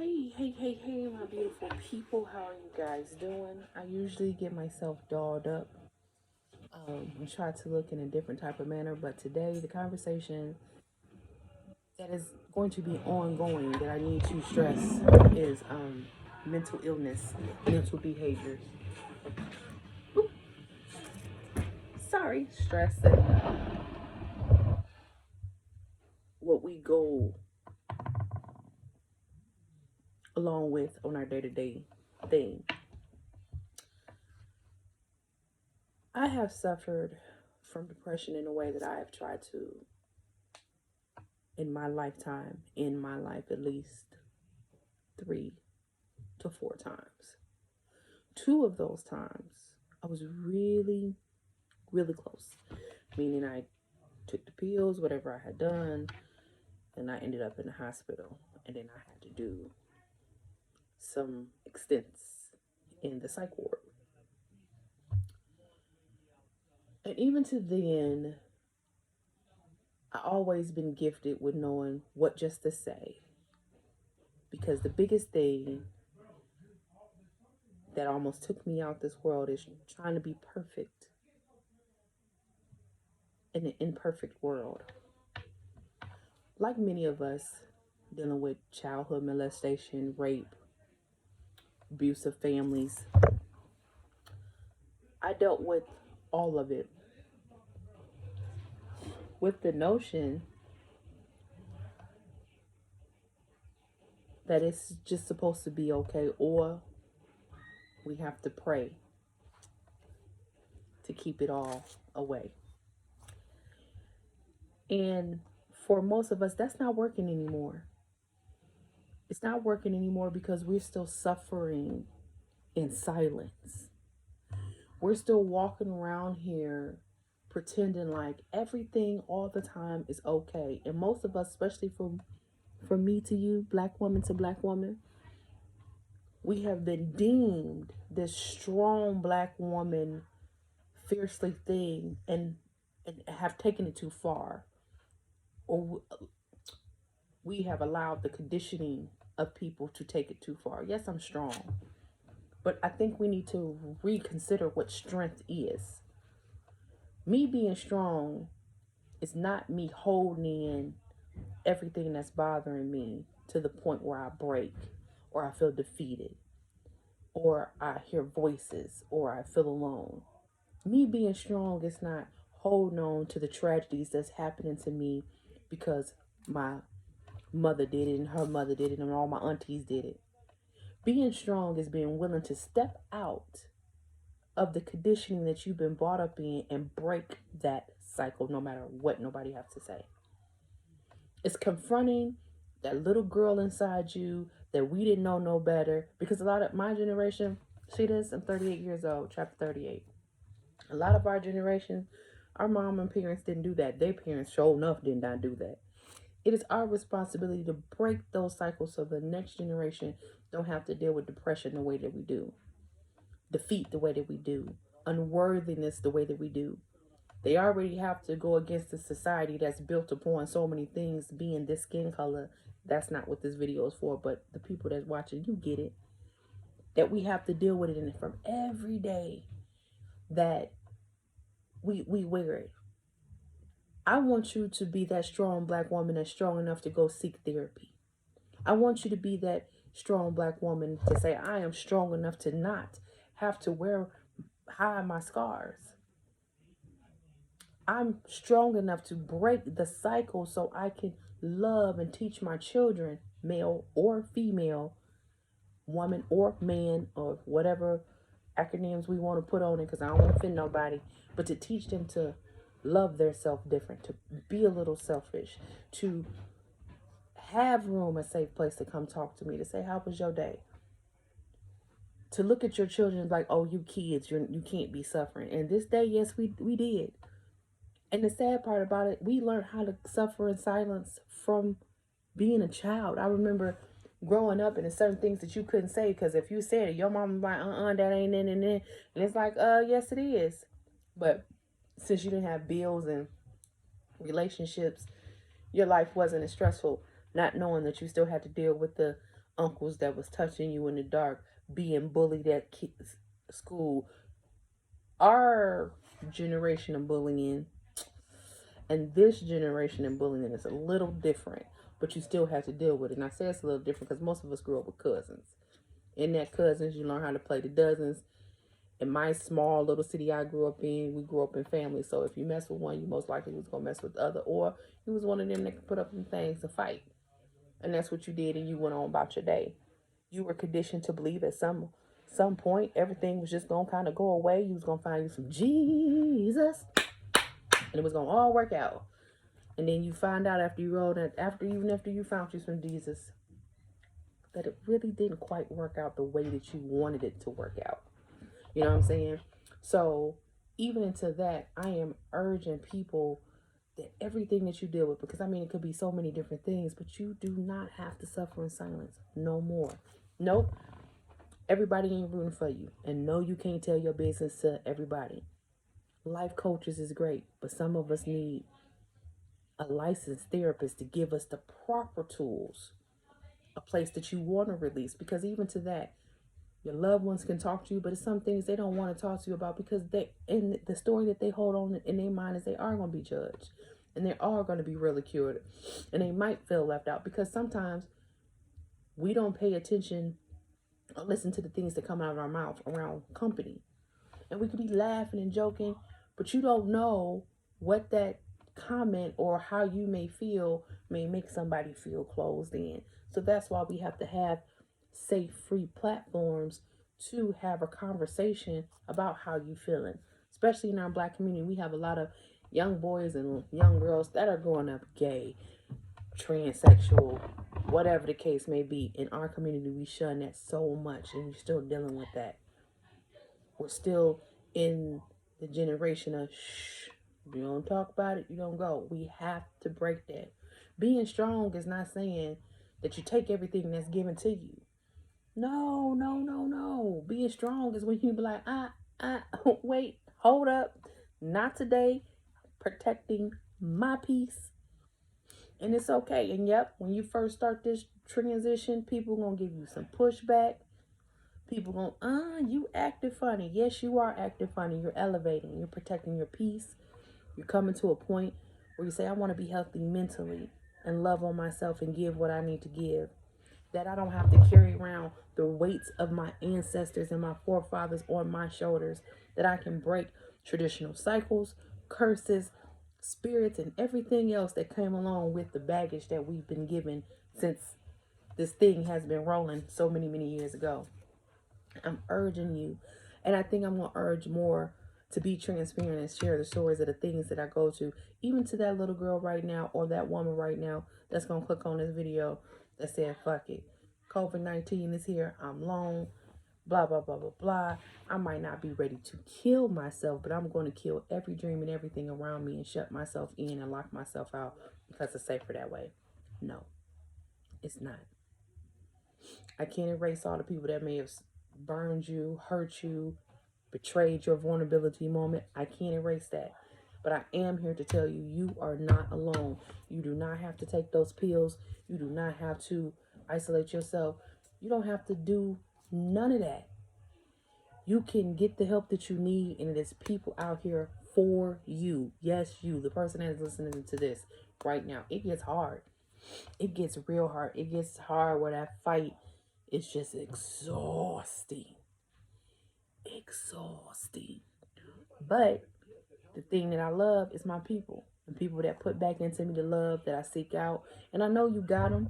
Hey, my beautiful people. How are you guys doing? I usually get myself dolled up and try to look in a different type of manner, but today the conversation that is going to be ongoing that I need to stress is mental illness, mental behaviors. Sorry, stress and what we go along with on our day to day thing. I have suffered from depression in a way that I have tried to in my lifetime, in my life, at least 3 to 4 times. Two of those times, I was really, really close, meaning I took the pills, whatever I had done, and I ended up in the hospital. And then I had to do some extents in the psych ward. And even to then, I always been gifted with knowing what just to say. Because the biggest thing that almost took me out this world is trying to be perfect in an imperfect world. Like many of us dealing with childhood molestation, rape, abusive families, I dealt with all of it with the notion that it's just supposed to be okay, or we have to pray to keep it all away. And for most of us, that's not working anymore. It's not working anymore because we're still suffering in silence. We're still walking around here pretending like everything all the time is okay. And most of us, especially from me to you, black woman to black woman, we have been deemed this strong black woman, fiercely thing, and have taken it too far. Or we have allowed the conditioning of people to take it too far. Yes, I'm strong, but I think we need to reconsider what strength is. Me being strong is not me holding in everything that's bothering me to the point where I break or I feel defeated or I hear voices or I feel alone. Me being strong is not holding on to the tragedies that's happening to me because my mother did it and her mother did it and all my aunties did it. Being strong is being willing to step out of the conditioning that you've been brought up in and break that cycle no matter what nobody has to say. It's confronting that little girl inside you that we didn't know no better, because a lot of my generation, see this, I'm 38 years old, chapter 38. A lot of our generation, our mom and parents didn't do that. Their parents sure enough did not do that. It is our responsibility to break those cycles so the next generation don't have to deal with depression the way that we do, defeat the way that we do, unworthiness the way that we do. They already have to go against the society that's built upon so many things being this skin color. That's not what this video is for, but the people that's watching, you get it. That we have to deal with it in from every day that we wear it. I want you to be that strong black woman that's strong enough to go seek therapy. I want you to be that strong black woman to say, I am strong enough to not have to hide my scars. I'm strong enough to break the cycle so I can love and teach my children, male or female, woman or man, or whatever acronyms we want to put on it, because I don't want to offend nobody, but to teach them to love their self different, to be a little selfish, to have room, a safe place to come talk to me, to say, how was your day? To look at your children like, oh, you kids, you can't be suffering. And this day, yes, we did. And the sad part about it, we learned how to suffer in silence from being a child. I remember growing up and there's certain things that you couldn't say, because if you said it, your mom was like, that ain't in. And it's like, yes, it is. But since you didn't have bills and relationships, your life wasn't as stressful, not knowing that you still had to deal with the uncles that was touching you in the dark, being bullied at kids school. Our generation of bullying and this generation of bullying is a little different, but you still have to deal with it. And I say it's a little different because most of us grew up with cousins. In that cousins, you learn how to play the dozens. In my small little city I grew up in, we grew up in families. So if you mess with one, you most likely was gonna mess with the other, or you was one of them that could put up some things to fight. And that's what you did, and you went on about your day. You were conditioned to believe at some point everything was just gonna kind of go away. You was gonna find you some Jesus, and it was gonna all work out. And then you find out after you rolled it, after you found you some Jesus, that it really didn't quite work out the way that you wanted it to work out. You know what I'm saying? So even into that, I am urging people that everything that you deal with, because I mean, it could be so many different things, but you do not have to suffer in silence no more. Nope. Everybody ain't rooting for you. And no, you can't tell your business to everybody. Life coaches is great, but some of us need a licensed therapist to give us the proper tools, a place that you want to release. Because even to that, your loved ones can talk to you, but it's some things they don't want to talk to you about, because they, in the story that they hold on in their mind, is they are going to be judged and they are going to be ridiculed, and they might feel left out, because sometimes we don't pay attention or listen to the things that come out of our mouth around company. And we could be laughing and joking, but you don't know what that comment or how you may feel may make somebody feel closed in. So that's why we have to have safe, free platforms to have a conversation about how you feeling. Especially in our Black community, we have a lot of young boys and young girls that are growing up gay, transsexual, whatever the case may be. In our community, we shun that so much, and you're still dealing with that. We're still in the generation of shh. If you don't talk about it, you don't go. We have to break that. Being strong is not saying that you take everything that's given to you. No, no, no, no. Being strong is when you be like, wait, hold up. Not today. Protecting my peace. And it's okay. And yep, when you first start this transition, people gonna give you some pushback. People going, you acting funny. Yes, you are acting funny. You're elevating. You're protecting your peace. You're coming to a point where you say, I want to be healthy mentally and love on myself and give what I need to give. That I don't have to carry around the weights of my ancestors and my forefathers on my shoulders. That I can break traditional cycles, curses, spirits, and everything else that came along with the baggage that we've been given since this thing has been rolling so many, many years ago. I'm urging you, and I think I'm going to urge more to be transparent and share the stories of the things that I go to, even to that little girl right now or that woman right now that's going to click on this video that said, fuck it. COVID-19 is here. I'm alone. Blah, blah, blah, blah, blah. I might not be ready to kill myself, but I'm going to kill every dream and everything around me and shut myself in and lock myself out because it's safer that way. No, it's not. I can't erase all the people that may have burned you, hurt you, betrayed your vulnerability moment. I can't erase that. But I am here to tell you, you are not alone. You do not have to take those pills. You do not have to isolate yourself. You don't have to do none of that. You can get the help that you need, and it is people out here for you. Yes, you, the person that is listening to this right now. It gets hard. It gets real hard. It gets hard where that fight is just exhausting. Exhausting. But the thing that I love is my people. And people that put back into me the love that I seek out. And I know you got them.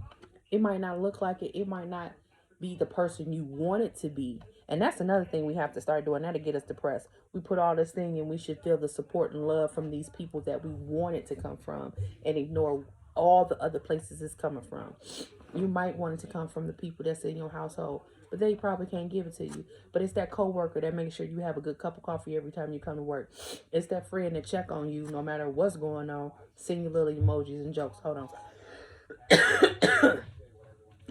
It might not look like it. It might not be the person you want it to be. And that's another thing we have to start doing now to get us depressed. We put all this thing and we should feel the support and love from these people that we want it to come from and ignore all the other places it's coming from. You might want it to come from the people that's in your household, but they probably can't give it to you. But it's that coworker that makes sure you have a good cup of coffee every time you come to work. It's that friend that check on you no matter what's going on, send you little emojis and jokes. Hold on.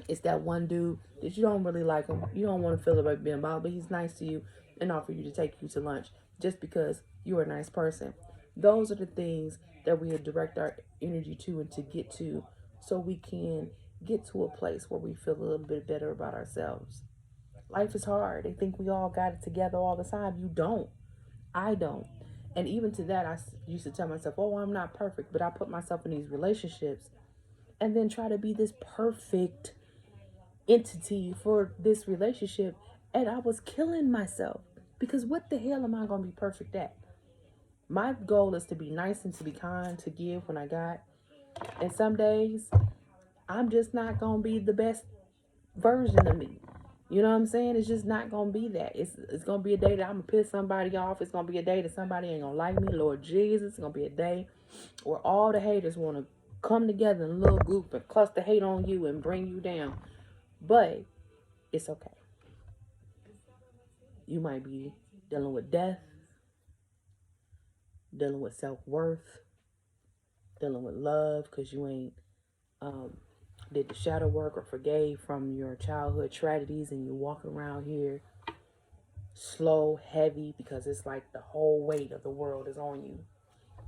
It's that one dude that you don't really like him. You don't want to feel about being bothered, but he's nice to you and offer you to take you to lunch just because you're a nice person. Those are the things that we direct our energy to and to get to so we can get to a place where we feel a little bit better about ourselves. Life is hard. They think we all got it together all the time. You don't. I don't. And even to that, I used to tell myself, oh, I'm not perfect. But I put myself in these relationships and then try to be this perfect entity for this relationship. And I was killing myself because what the hell am I going to be perfect at? My goal is to be nice and to be kind, to give when I got. And some days, I'm just not going to be the best version of me. You know what I'm saying? It's just not going to be that. It's going to be a day that I'm going to piss somebody off. It's going to be a day that somebody ain't going to like me. Lord Jesus, it's going to be a day where all the haters want to come together in a little group and cluster hate on you and bring you down. But it's okay. You might be dealing with death, dealing with self-worth, dealing with love because you ain't did the shadow work or forgave from your childhood tragedies, and you walk around here slow, heavy, because it's like the whole weight of the world is on you.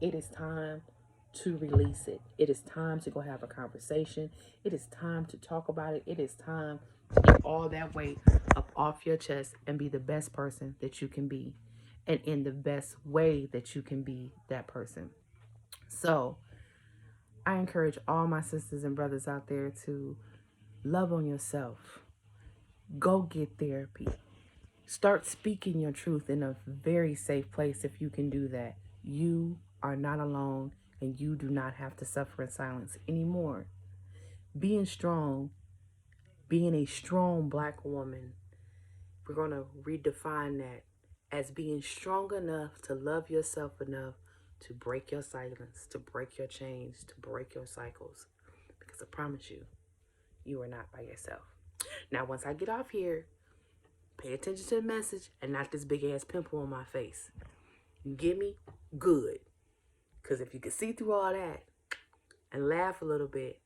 It is time to release it. It is time to go have a conversation. It is time to talk about it. It is time to get all that weight up off your chest and be the best person that you can be, and in the best way that you can be that person. So I encourage all my sisters and brothers out there to love on yourself. Go get therapy. Start speaking your truth in a very safe place if you can do that. You are not alone, and you do not have to suffer in silence anymore. Being strong, being a strong Black woman, we're going to redefine that as being strong enough to love yourself enough to break your silence, to break your chains, to break your cycles. Because I promise you, you are not by yourself. Now, once I get off here, pay attention to the message and not this big ass pimple on my face. You get me? Good. Because if you can see through all that and laugh a little bit,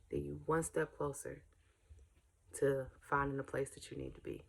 then you one step closer to finding the place that you need to be.